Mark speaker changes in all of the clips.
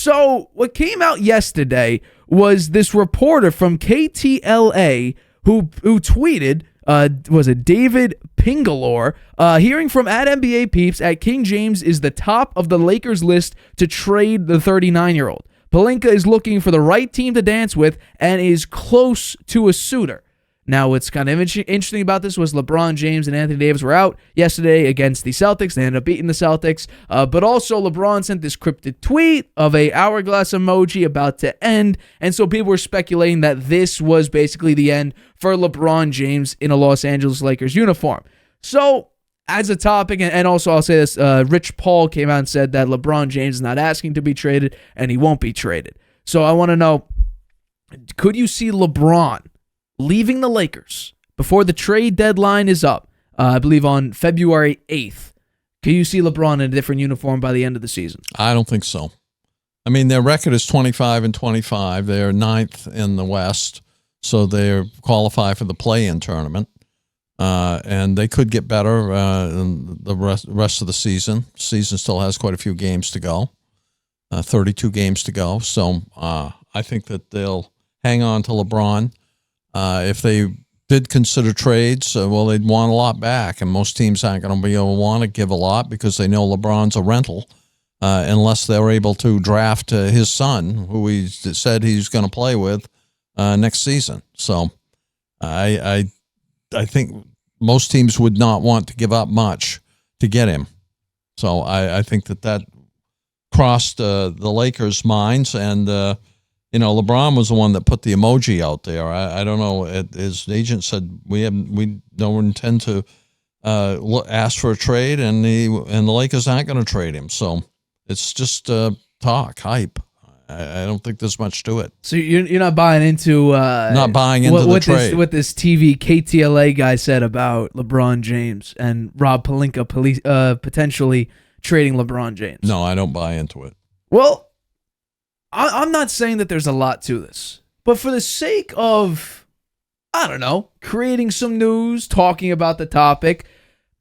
Speaker 1: So what came out yesterday was this reporter from KTLA who tweeted, was it David Pingalore, hearing from at NBA Peeps at King James is the top of the Lakers list to trade the 39-year-old. Pelinka is looking for the right team to dance with and is close to a suitor. Now, what's kind of interesting about this was LeBron James and Anthony Davis were out yesterday against the Celtics. They ended up beating the Celtics. But also, LeBron sent this cryptic tweet of a hourglass emoji about to end. And so people were speculating that this was basically the end for LeBron James in a Los Angeles Lakers uniform. So, as a topic, and also I'll say this, Rich Paul came out and said that LeBron James is not asking to be traded, and he won't be traded. So I want to know, could you see LeBron leaving the Lakers before the trade deadline is up, I believe on February 8th? Can you see LeBron in a different uniform by the end of the season?
Speaker 2: I don't think so. I mean, their record is 25-25. They're 9th in the West, so they qualify for the play-in tournament. And they could get better in the rest of the season. Season still has quite a few games to go, 32 games to go. So I think that they'll hang on to LeBron. If they did consider trades, well, they'd want a lot back, and most teams aren't going to be able to want to give a lot because they know LeBron's a rental, unless they're able to draft his son, who he said he's going to play with next season. So I think most teams would not want to give up much to get him. So I think that crossed the Lakers' minds, and LeBron was the one that put the emoji out there. I don't know. His agent said we don't intend to ask for a trade, and the Lakers aren't going to trade him. So it's just talk, hype. I don't think there's much to it.
Speaker 1: So you're not buying into
Speaker 2: the trade.
Speaker 1: What this TV KTLA guy said about LeBron James and Rob Pelinka potentially trading LeBron James.
Speaker 2: No, I don't buy into it.
Speaker 1: Well, I'm not saying that there's a lot to this, but for the sake of, I don't know, creating some news, talking about the topic,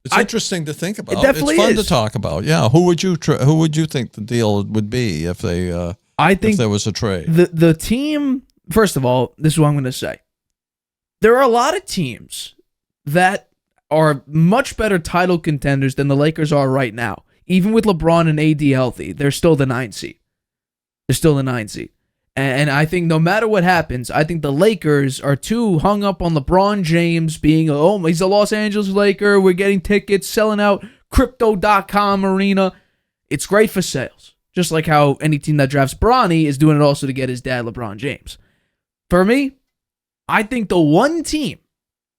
Speaker 2: it's interesting to think about.
Speaker 1: It definitely
Speaker 2: it's fun
Speaker 1: is.
Speaker 2: to talk about. Yeah, who would you think the deal would be if they? I think if there was a trade.
Speaker 1: The team. First of all, this is what I'm going to say. There are a lot of teams that are much better title contenders than the Lakers are right now. Even with LeBron and AD healthy, they're still the 9th seed. They're still the 9th seed. And I think no matter what happens, I think the Lakers are too hung up on LeBron James being, he's a Los Angeles Laker. We're getting tickets, selling out Crypto.com arena. It's great for sales. Just like how any team that drafts Bronny is doing it also to get his dad, LeBron James. For me, I think the one team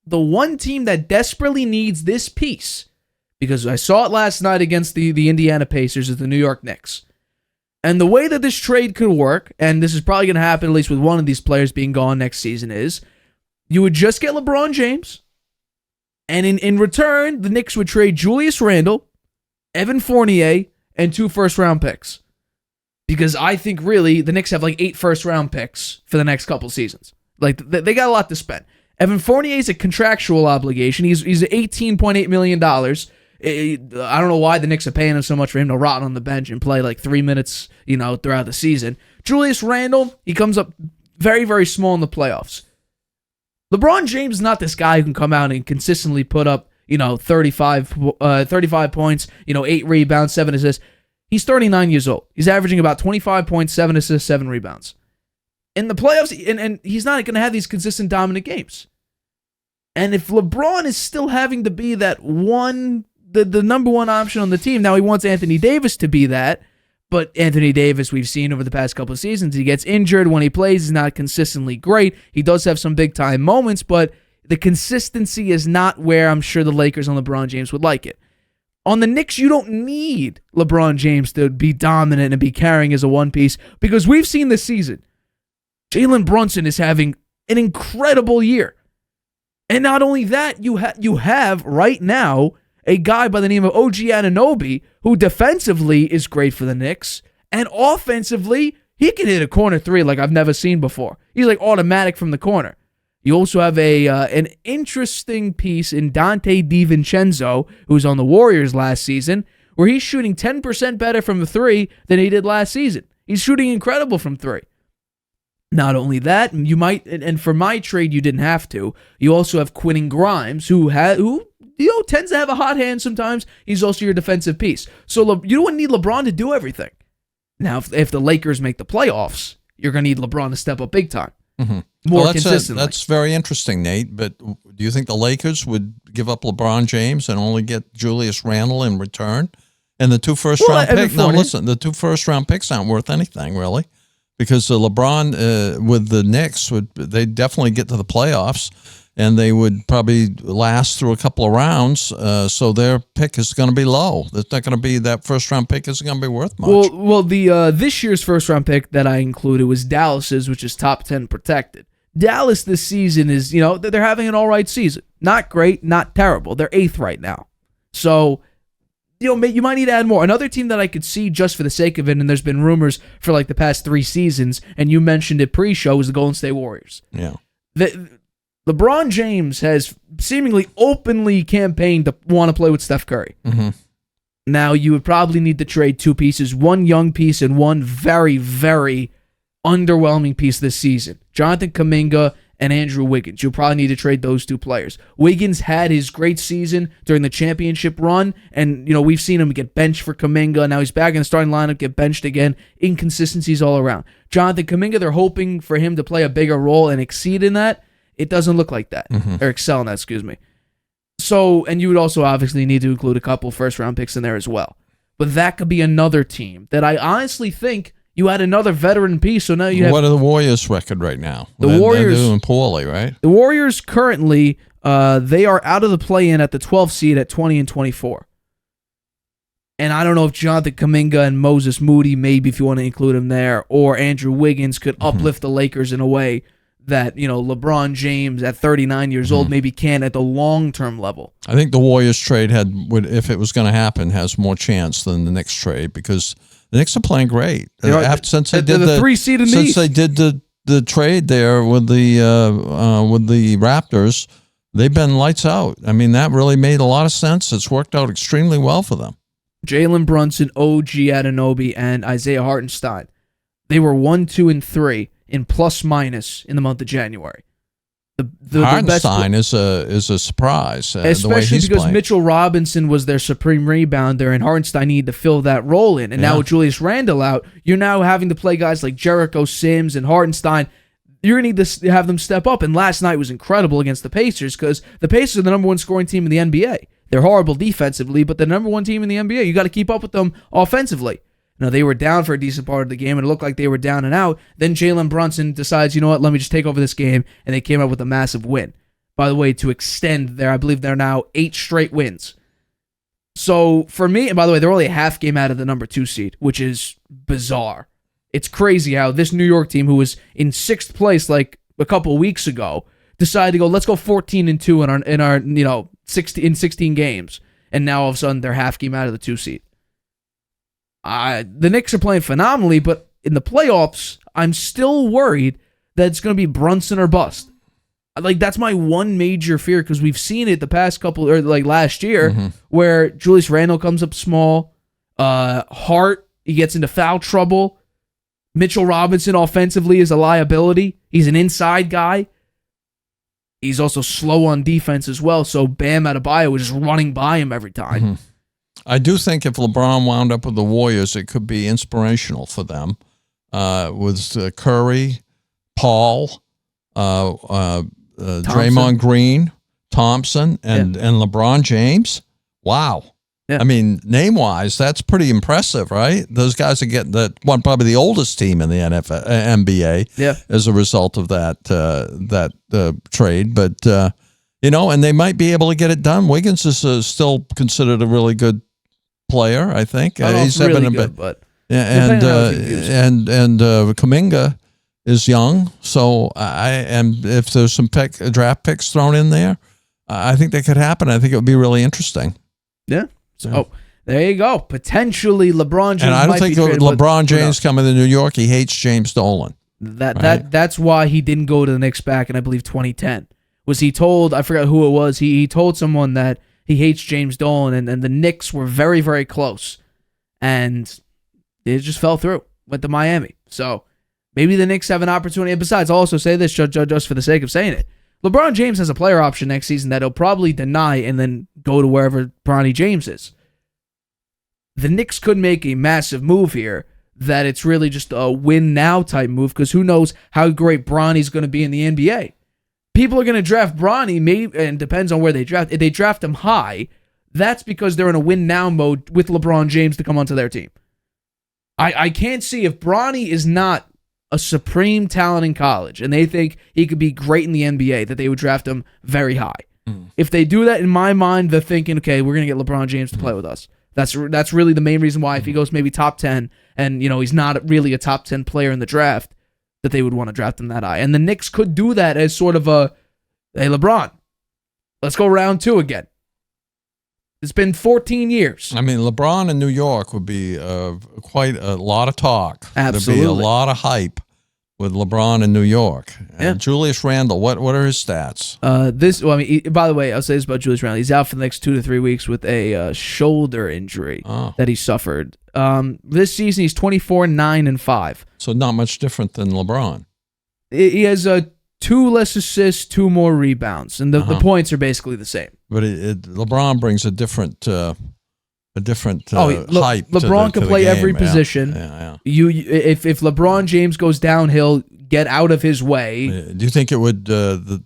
Speaker 1: that desperately needs this piece, because I saw it last night against the Indiana Pacers, is the New York Knicks. And the way that this trade could work, and this is probably going to happen at least with one of these players being gone next season, is you would just get LeBron James, and in return, the Knicks would trade Julius Randle, Evan Fournier, and 2 first-round picks. Because I think really the Knicks have like 8 first-round picks for the next couple seasons. Like they got a lot to spend. Evan Fournier is a contractual obligation. He's $18.8 million. I don't know why the Knicks are paying him so much for him to rot on the bench and play like 3 minutes, throughout the season. Julius Randle, he comes up very, very small in the playoffs. LeBron James is not this guy who can come out and consistently put up 35 points, 8 rebounds, 7 assists. He's 39 years old. He's averaging about 25 points, 7 assists, 7 rebounds. In the playoffs, and he's not going to have these consistent dominant games. And if LeBron is still having to be that the number one option on the team, now he wants Anthony Davis to be that, but Anthony Davis, we've seen over the past couple of seasons, he gets injured. When he plays, he's not consistently great. He does have some big-time moments, but the consistency is not where I'm sure the Lakers and LeBron James would like it. On the Knicks, you don't need LeBron James to be dominant and be carrying as a one-piece, because we've seen this season, Jalen Brunson is having an incredible year. And not only that, you have right now a guy by the name of OG Anunoby, who defensively is great for the Knicks, and offensively, he can hit a corner 3 like I've never seen before. He's like automatic from the corner. You also have an interesting piece in Dante DiVincenzo, who was on the Warriors last season, where he's shooting 10% better from the 3 than he did last season. He's shooting incredible from 3. Not only that, you might, and for my trade, you didn't have to. You also have Quentin Grimes, who tends to have a hot hand sometimes. He's also your defensive piece. So you don't need LeBron to do everything. Now, if the Lakers make the playoffs, you're going to need LeBron to step up big time. More consistently.
Speaker 2: That's very interesting, Nate. But do you think the Lakers would give up LeBron James and only get Julius Randle in return? And the 2 first-round picks? Now, listen, the 2 first-round picks aren't worth anything, really, because LeBron with the Knicks, they'd definitely get to the playoffs, and they would probably last through a couple of rounds, so their pick is going to be low. It's not going to be that first-round pick isn't going to be worth much.
Speaker 1: Well, the this year's first-round pick that I included was Dallas's, which is top 10 protected. Dallas this season is, they're having an all right season. Not great, not terrible. They're 8th right now. So, you might need to add more. Another team that I could see just for the sake of it, and there's been rumors for like the past 3 seasons, and you mentioned it pre-show, is the Golden State Warriors.
Speaker 2: Yeah.
Speaker 1: LeBron James has seemingly openly campaigned to want to play with Steph Curry. Now, you would probably need to trade 2 pieces, 1 young piece and 1 very, very underwhelming piece this season. Jonathan Kuminga and Andrew Wiggins. You'll probably need to trade those 2 players. Wiggins had his great season during the championship run, and we've seen him get benched for Kuminga. Now he's back in the starting lineup, get benched again. Inconsistencies all around. Jonathan Kuminga, they're hoping for him to play a bigger role and exceed in that. It doesn't look like that, or excel in that, excuse me. So, and you would also obviously need to include a couple first-round picks in there as well. But that could be another team that I honestly think you had another veteran piece, so now you have...
Speaker 2: What are the Warriors' record right now?
Speaker 1: Warriors...
Speaker 2: They're doing poorly, right?
Speaker 1: The Warriors currently, they are out of the play-in at the 12th seed at 20-24. And I don't know if Jonathan Kuminga and Moses Moody, maybe if you want to include him there, or Andrew Wiggins could uplift the Lakers in a way that, LeBron James at 39 years old maybe can at the long-term level.
Speaker 2: I think the Warriors trade if it was going to happen, has more chance than the Knicks trade because the Knicks are playing great. Since they did the
Speaker 1: 3 seed in the East.
Speaker 2: Since they did the trade there with the Raptors, they've been lights out. I mean, that really made a lot of sense. It's worked out extremely well for them.
Speaker 1: Jalen Brunson, OG Anunoby, and Isaiah Hartenstein. They were 1, 2, and 3 in plus-minus in the month of January.
Speaker 2: Hartenstein is a surprise,
Speaker 1: especially
Speaker 2: the way he's
Speaker 1: because
Speaker 2: playing.
Speaker 1: Mitchell Robinson was their supreme rebounder, and Hartenstein needed to fill that role in. And now with Julius Randle out, you're now having to play guys like Jericho Sims and Hartenstein. You're going to need to have them step up. And last night was incredible against the Pacers because the Pacers are the number 1 scoring team in the NBA. They're horrible defensively, but the number 1 team in the NBA. You got to keep up with them offensively. Now, they were down for a decent part of the game, and it looked like they were down and out. Then Jalen Brunson decides, let me just take over this game, and they came up with a massive win. By the way, to extend I believe they're now 8 straight wins. So, for me, and by the way, they're only a half game out of the number 2 seed, which is bizarre. It's crazy how this New York team, who was in 6th place like a couple weeks ago, decided to go, let's go 14-2 in our 16 games, and now all of a sudden they're half game out of the 2 seed. The Knicks are playing phenomenally, but in the playoffs, I'm still worried that it's going to be Brunson or bust. That's my one major fear because we've seen it the past couple, or last year, where Julius Randle comes up small, Hart, he gets into foul trouble. Mitchell Robinson offensively is a liability. He's an inside guy. He's also slow on defense as well, so Bam Adebayo is just running by him every time.
Speaker 2: I do think if LeBron wound up with the Warriors, it could be inspirational for them with Curry, Paul, Draymond Green, Thompson, and LeBron James. Wow. Yeah. I mean, name-wise, that's pretty impressive, right? Those guys are getting probably the oldest team in the NBA as a result of that trade. But, and they might be able to get it done. Wiggins is still considered a really good player, I think.
Speaker 1: He's really good, but
Speaker 2: Kuminga is young, so if there's some draft picks thrown in there, I think that could happen. I think it would be really interesting.
Speaker 1: Yeah. So there you go. Potentially LeBron James.
Speaker 2: And I don't think LeBron James coming to New York. He hates James Dolan.
Speaker 1: That's why he didn't go to the Knicks back in, I believe, 2010. Was he told? I forgot who it was. He told someone that he hates James Dolan, and the Knicks were very, very close, and it just fell through. went to Miami. So maybe the Knicks have an opportunity. And besides, I'll also say this just for the sake of saying it. LeBron James has a player option next season that he'll probably deny and then go to wherever Bronny James is. The Knicks could make a massive move here that it's really just a win now type move, because who knows how great Bronny's going to be in the NBA. People are going to draft Bronny, maybe, and depends on where they draft. If they draft him high, that's because they're in a win now mode with LeBron James to come onto their team. I can't see, if Bronny is not a supreme talent in college and they think he could be great in the NBA, that they would draft him very high. If they do that, in my mind, they're thinking, okay, we're going to get LeBron James to play with us. That's really the main reason why, if he goes maybe top 10 and he's not really a top 10 player in the draft, that they would want to draft him that high. And the Knicks could do that as sort of a, hey, LeBron, let's go round 2 again. It's been 14 years.
Speaker 2: I mean, LeBron in New York would be quite a lot of talk.
Speaker 1: Absolutely.
Speaker 2: There'd be a lot of hype with LeBron in New York. And Julius Randle, what are his stats?
Speaker 1: By the way, I'll say this about Julius Randle. He's out for the next 2 to 3 weeks with a shoulder injury that he suffered. This season, he's 24-9-5.
Speaker 2: So not much different than LeBron.
Speaker 1: He has 2 less assists, 2 more rebounds, and the points are basically the same.
Speaker 2: But LeBron brings a different hype.
Speaker 1: LeBron can play every position.
Speaker 2: Yeah.
Speaker 1: If LeBron James goes down, he'll get out of his way.
Speaker 2: Do you think it would the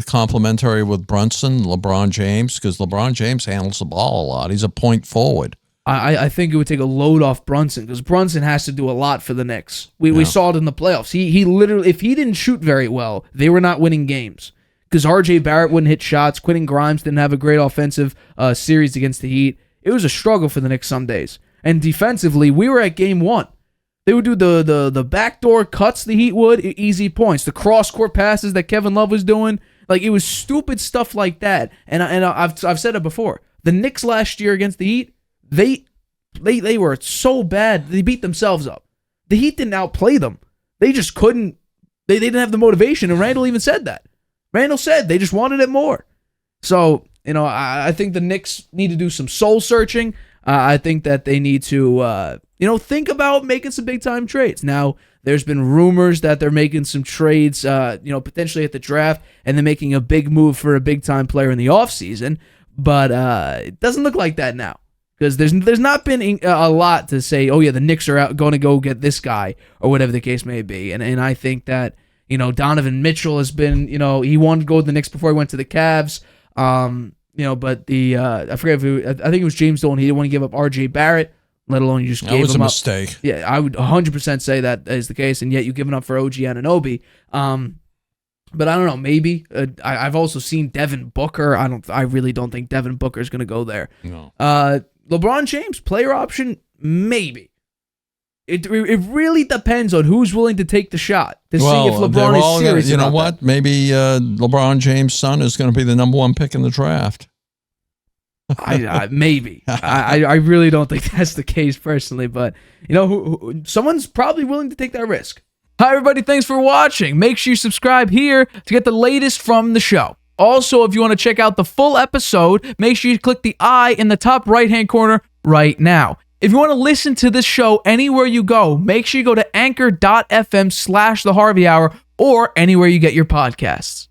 Speaker 2: complementary with Brunson, LeBron James? Because LeBron James handles the ball a lot. He's a point forward.
Speaker 1: I think it would take a load off Brunson, because Brunson has to do a lot for the Knicks. We saw it in the playoffs. He literally, if he didn't shoot very well, they were not winning games, because R.J. Barrett wouldn't hit shots. Quentin Grimes didn't have a great offensive series against the Heat. It was a struggle for the Knicks some days. And defensively, we were at game 1. They would do the backdoor cuts, the Heat would, easy points. The cross-court passes that Kevin Love was doing, like, it was stupid stuff like that. And I've said it before. The Knicks last year against the Heat, they were so bad, they beat themselves up. The Heat didn't outplay them. They just couldn't. They didn't have the motivation, and Randall even said that. Randall said they just wanted it more. So, I think the Knicks need to do some soul searching. I think that they need to, think about making some big-time trades. Now, there's been rumors that they're making some trades, potentially at the draft, and they're making a big move for a big-time player in the offseason. But it doesn't look like that now, because there's not been a lot to say, oh, yeah, the Knicks are going to go get this guy, or whatever the case may be. And I think that, Donovan Mitchell has been, he wanted to go to the Knicks before he went to the Cavs. But I forget I think it was James Dolan. He didn't want to give up R.J. Barrett, let alone you just gave him up.
Speaker 2: That was a mistake.
Speaker 1: Yeah, I would 100% say that is the case, and yet you've given up for OG Anunoby. But I don't know, maybe. I've also seen Devin Booker. I really don't think Devin Booker is going to go there.
Speaker 2: No.
Speaker 1: LeBron James, player option, maybe. It really depends on who's willing to take the shot to see if LeBron is serious.
Speaker 2: You know what?
Speaker 1: That.
Speaker 2: Maybe LeBron James' son is going to be the number 1 pick in the draft.
Speaker 1: Maybe. I really don't think that's the case personally, but someone's probably willing to take that risk. Hi everybody, thanks for watching. Make sure you subscribe here to get the latest from the show. Also, if you want to check out the full episode, make sure you click the I in the top right-hand corner right now. If you want to listen to this show anywhere you go, make sure you go to anchor.fm/The Harvey Hour or anywhere you get your podcasts.